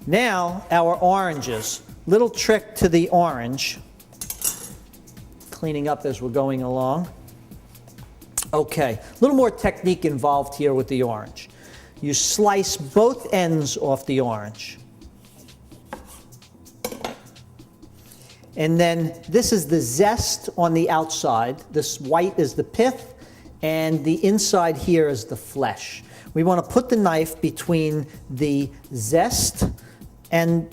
Now, our oranges. Little trick to the orange. Cleaning up as we're going along. Okay, a little more technique involved here with the orange. You slice both ends off the orange. And then this is the zest on the outside. This white is the pith, and the inside here is the flesh. We want to put the knife between the zest and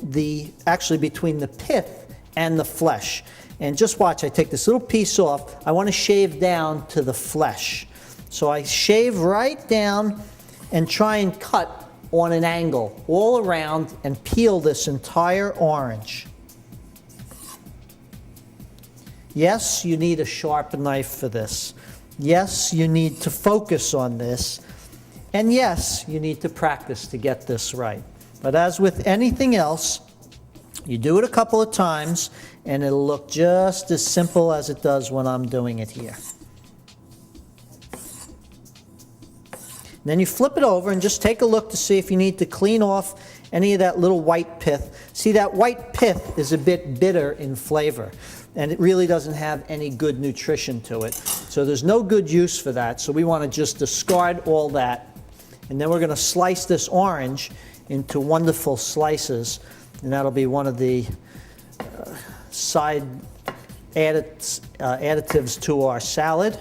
actually between the pith and the flesh. And just watch, I take this little piece off. I want to shave down to the flesh. So I shave right down and try and cut on an angle all around and peel this entire orange. Yes, you need a sharp knife for this. Yes, you need to focus on this. And yes, you need to practice to get this right. But as with anything else, you do it a couple of times and it'll look just as simple as it does when I'm doing it here. Then you flip it over and just take a look to see if you need to clean off any of that little white pith. See, that white pith is a bit bitter in flavor, and it really doesn't have any good nutrition to it. So there's no good use for that, so we want to just discard all that. And then we're going to slice this orange into wonderful slices, and that'll be one of the side additives to our salad,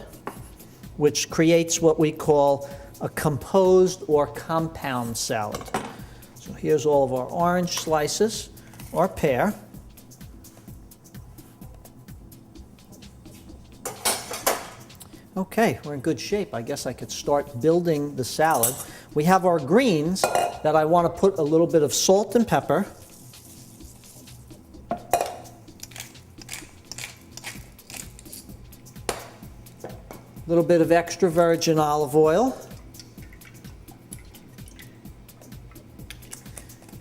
which creates what we call a composed or compound salad. So here's all of our orange slices, or pear. Okay, we're in good shape. I guess I could start building the salad. We have our greens that I want to put a little bit of salt and pepper. A little bit of extra virgin olive oil.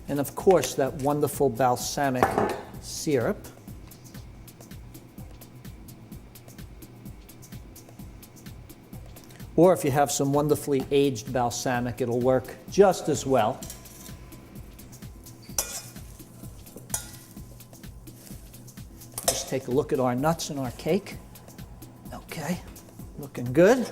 And of course, that wonderful balsamic syrup. Or if you have some wonderfully aged balsamic, it'll work just as well. Just take a look at our nuts and our cake. Okay, looking good.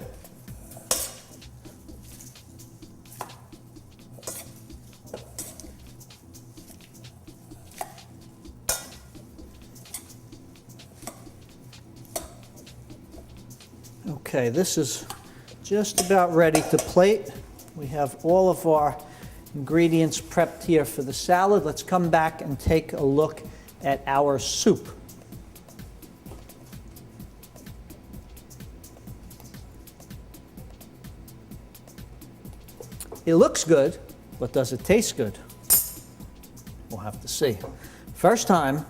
Okay, this is just about ready to plate. We have all of our ingredients prepped here for the salad. Let's come back and take a look at our soup. It looks good, but does it taste good? We'll have to see. First time,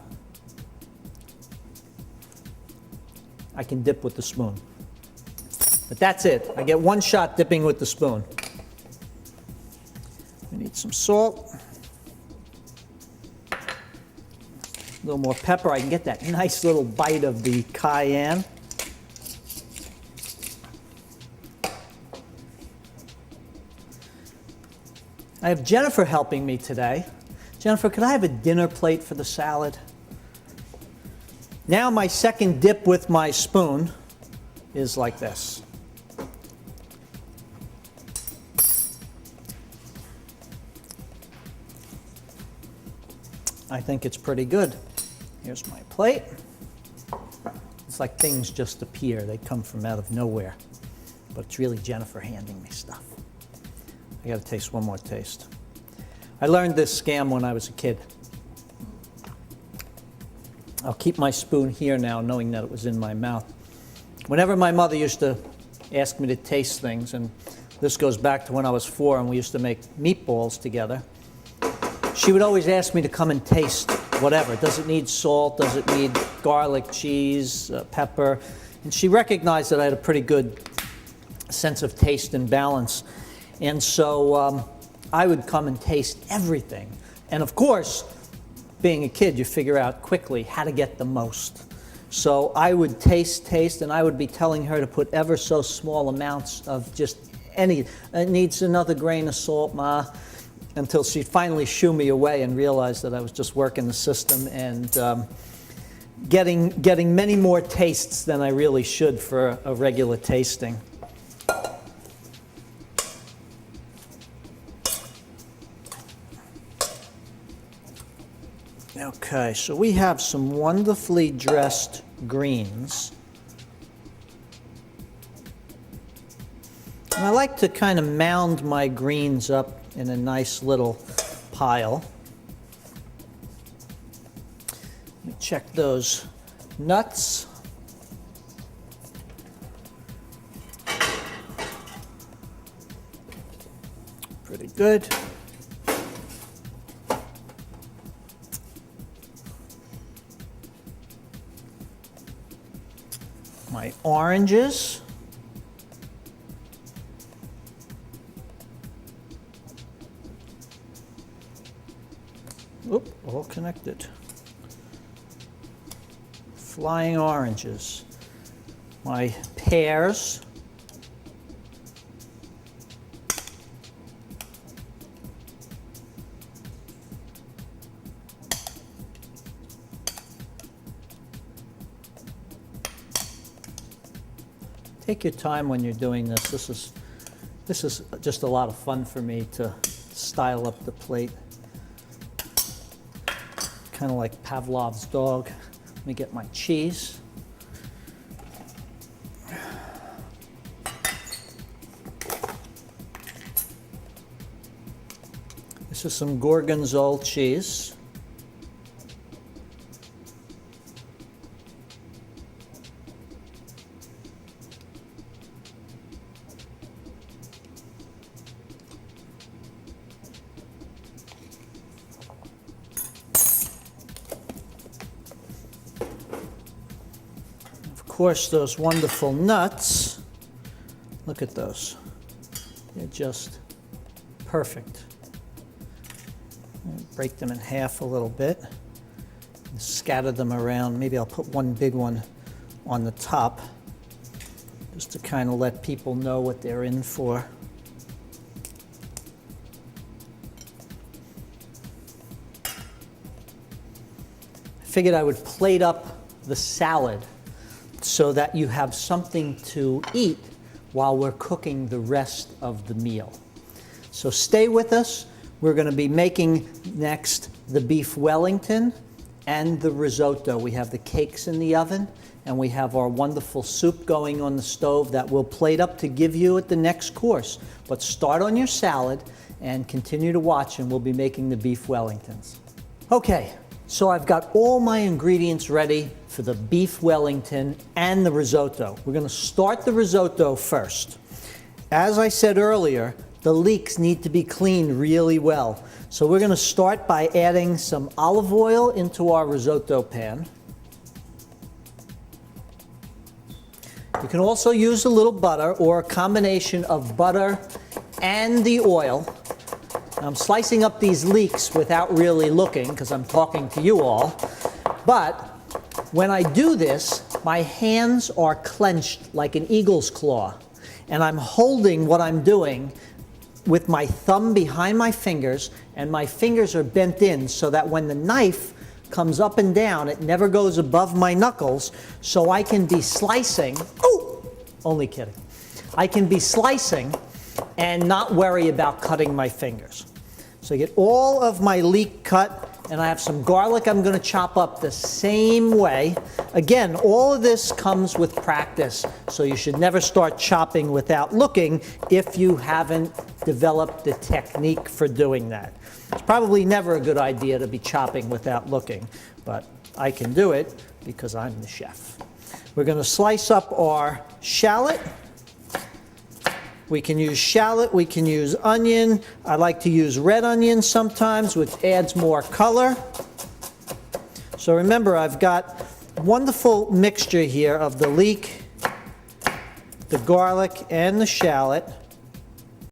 I can dip with the spoon. But that's it. I get one shot dipping with the spoon. We need some salt. A little more pepper. I can get that nice little bite of the cayenne. I have Jennifer helping me today. Jennifer, could I have a dinner plate for the salad? Now my second dip with my spoon is like this. I think it's pretty good. Here's my plate. It's like things just appear. They come from out of nowhere. But it's really Jennifer handing me stuff. I gotta taste one more taste. I learned this scam when I was a kid. I'll keep my spoon here now, knowing that it was in my mouth. Whenever my mother used to ask me to taste things, and this goes back to when I was 4 and we used to make meatballs together, she would always ask me to come and taste whatever. Does it need salt? Does it need garlic, cheese, pepper? And she recognized that I had a pretty good sense of taste and balance. And so I would come and taste everything. And of course, being a kid, you figure out quickly how to get the most. So I would taste, and I would be telling her to put ever so small amounts of just any, it needs another grain of salt, Ma. until she finally shooed me away and realized that I was just working the system and getting many more tastes than I really should for a regular tasting. Okay, so we have some wonderfully dressed greens. And I like to kind of mound my greens up in a nice little pile. Let me check those nuts. Pretty good. My oranges. Oop, all connected. Flying oranges. My pears. Take your time when you're doing this. This is just a lot of fun for me to style up the plate. Kind of like Pavlov's dog. Let me get my cheese. This is some Gorgonzola cheese. Of course, those wonderful nuts. Look at those. They're just perfect. Break them in half a little bit. Scatter them around. Maybe I'll put one big one on the top just to kind of let people know what they're in for. I figured I would plate up the salad so that you have something to eat while we're cooking the rest of the meal. So stay with us. We're going to be making next the beef Wellington and the risotto. We have the cakes in the oven, and we have our wonderful soup going on the stove that we'll plate up to give you at the next course. But start on your salad and continue to watch, and we'll be making the beef Wellingtons. Okay, so I've got all my ingredients ready for the beef Wellington and the risotto. We're going to start the risotto first. As I said earlier, the leeks need to be cleaned really well. So we're going to start by adding some olive oil into our risotto pan. You can also use a little butter or a combination of butter and the oil. I'm slicing up these leeks without really looking because I'm talking to you all. But when I do this, my hands are clenched like an eagle's claw. And I'm holding what I'm doing with my thumb behind my fingers, and my fingers are bent in so that when the knife comes up and down, it never goes above my knuckles, so I can be slicing. Oh, only kidding. I can be slicing and not worry about cutting my fingers. So I get all of my leek cut, and I have some garlic I'm going to chop up the same way. Again, all of this comes with practice, so you should never start chopping without looking if you haven't developed the technique for doing that. It's probably never a good idea to be chopping without looking, but I can do it because I'm the chef. We're going to slice up our shallot. We can use shallot, we can use onion. I like to use red onion sometimes, which adds more color. So remember, I've got a wonderful mixture here of the leek, the garlic, and the shallot.